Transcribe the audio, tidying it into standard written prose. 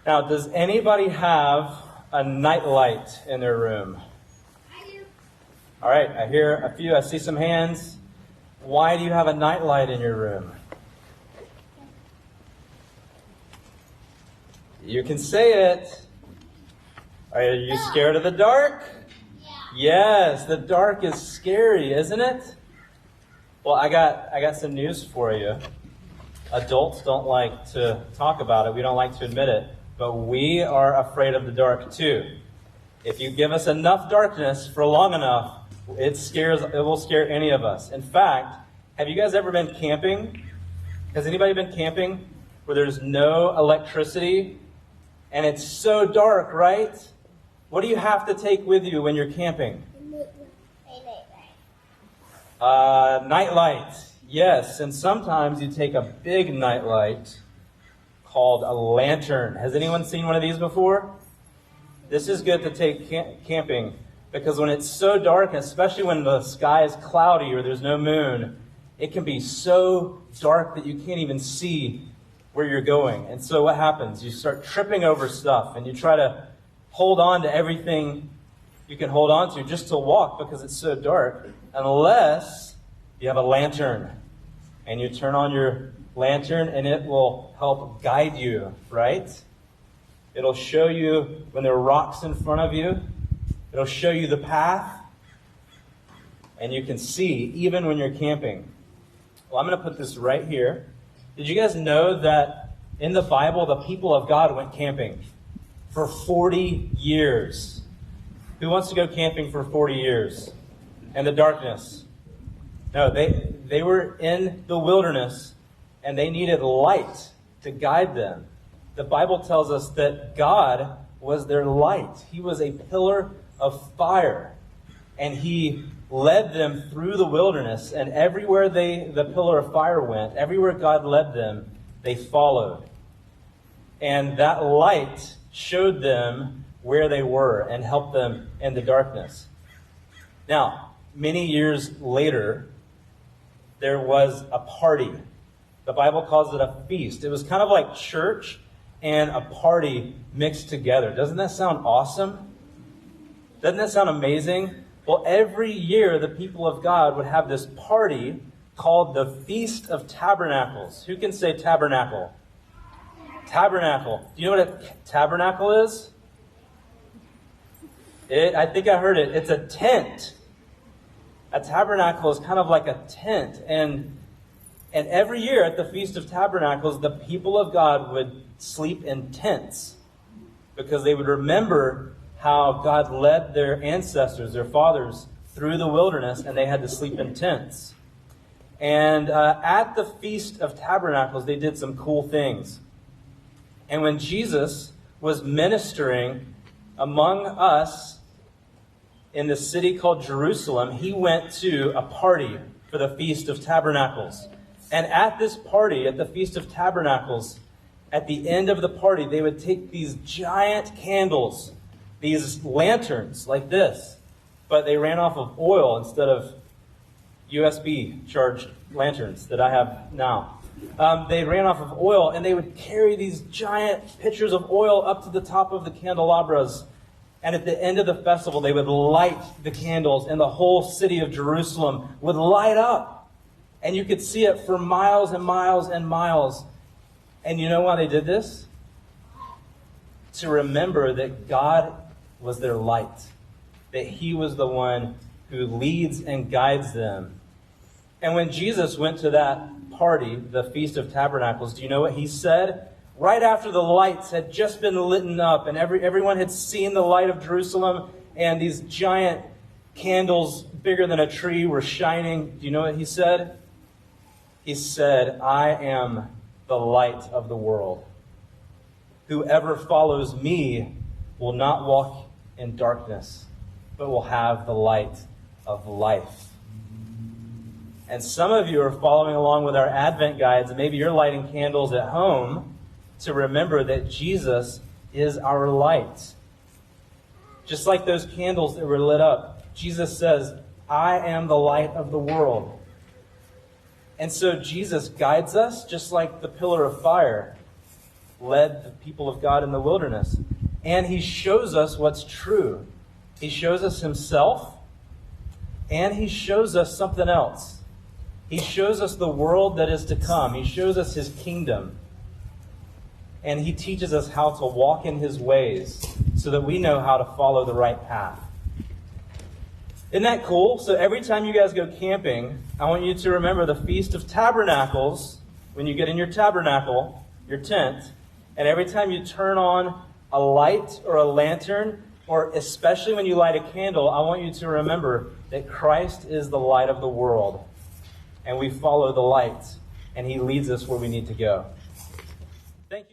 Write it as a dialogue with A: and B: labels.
A: Now, does anybody have a night light in their room?
B: I do.
A: All right, I hear a few. I see some hands. Why do you have a night light in your room? You can say it. Are you scared of the dark?
B: Yeah.
A: Yes, the dark is scary, isn't it? Well, I got some news for you. Adults don't like to talk about it. We don't like to admit it. But we are afraid of the dark too. If you give us enough darkness for long enough, it will scare any of us. In fact, have you guys ever been camping? Has anybody been camping where there's no electricity and it's so dark, right? What do you have to take with you when you're camping? Night light. Yes, and sometimes you take a big night light called a lantern. Has anyone seen one of these before? This is good to take camping because when it's so dark, especially when the sky is cloudy or there's no moon, it can be so dark that you can't even see where you're going. And so what happens? You start tripping over stuff and you try to hold on to everything you can hold on to just to walk because it's so dark, unless you have a lantern. And you turn on your lantern and it will help guide you, right? It'll show you when there are rocks in front of you. It'll show you the path. And you can see even when you're camping. Well, I'm going to put this right here. Did you guys know that in the Bible, the people of God went camping for 40 years? Who wants to go camping for 40 years? In the darkness? No, they were in the wilderness and they needed light to guide them. The Bible tells us that God was their light. He was a pillar of fire. And He led them through the wilderness. And everywhere the pillar of fire went, everywhere God led them, they followed. And that light showed them where they were and helped them in the darkness. Now, many years later, there was a party. The Bible calls it a feast. It was kind of like church and a party mixed together. Doesn't that sound awesome? Doesn't that sound amazing? Well, every year the people of God would have this party called the Feast of Tabernacles. Who can say tabernacle? Tabernacle. Do you know what a tabernacle is? I think I heard it. It's a tent. A tabernacle is kind of like a tent. And every year at the Feast of Tabernacles, the people of God would sleep in tents because they would remember how God led their ancestors, their fathers, through the wilderness, and they had to sleep in tents. And at the Feast of Tabernacles, they did some cool things. And when Jesus was ministering among us in the city called Jerusalem, He went to a party for the Feast of Tabernacles. And at this party, at the Feast of Tabernacles, at the end of the party, they would take these giant candles, these lanterns like this, but they ran off of oil instead of USB charged lanterns that I have now. They ran off of oil, and they would carry these giant pitchers of oil up to the top of the candelabras. And at the end of the festival, they would light the candles, and the whole city of Jerusalem would light up. And you could see it for miles and miles and miles. And you know why they did this? To remember that God was their light. That He was the one who leads and guides them. And when Jesus went to that party, the Feast of Tabernacles, do you know what He said? Right after the lights had just been lit up and everyone had seen the light of Jerusalem and these giant candles bigger than a tree were shining, do you know what He said? He said, "I am the light of the world. Whoever follows me will not walk in darkness, but will have the light of life." And some of you are following along with our Advent guides, and maybe you're lighting candles at home to remember that Jesus is our light. Just like those candles that were lit up, Jesus says, "I am the light of the world." And so Jesus guides us just like the pillar of fire. led the people of God in the wilderness. And he shows us what's true. He shows us himself, and he shows us something else. He shows us the world that is to come. He shows us his kingdom. And he teaches us how to walk in his ways so that we know how to follow the right path. Isn't that cool? So every time you guys go camping, I want you to remember the Feast of Tabernacles when you get in your tabernacle, your tent, and every time you turn on a light or a lantern, or especially when you light a candle, I want you to remember that Christ is the light of the world. And we follow the light, and he leads us where we need to go. Thank you.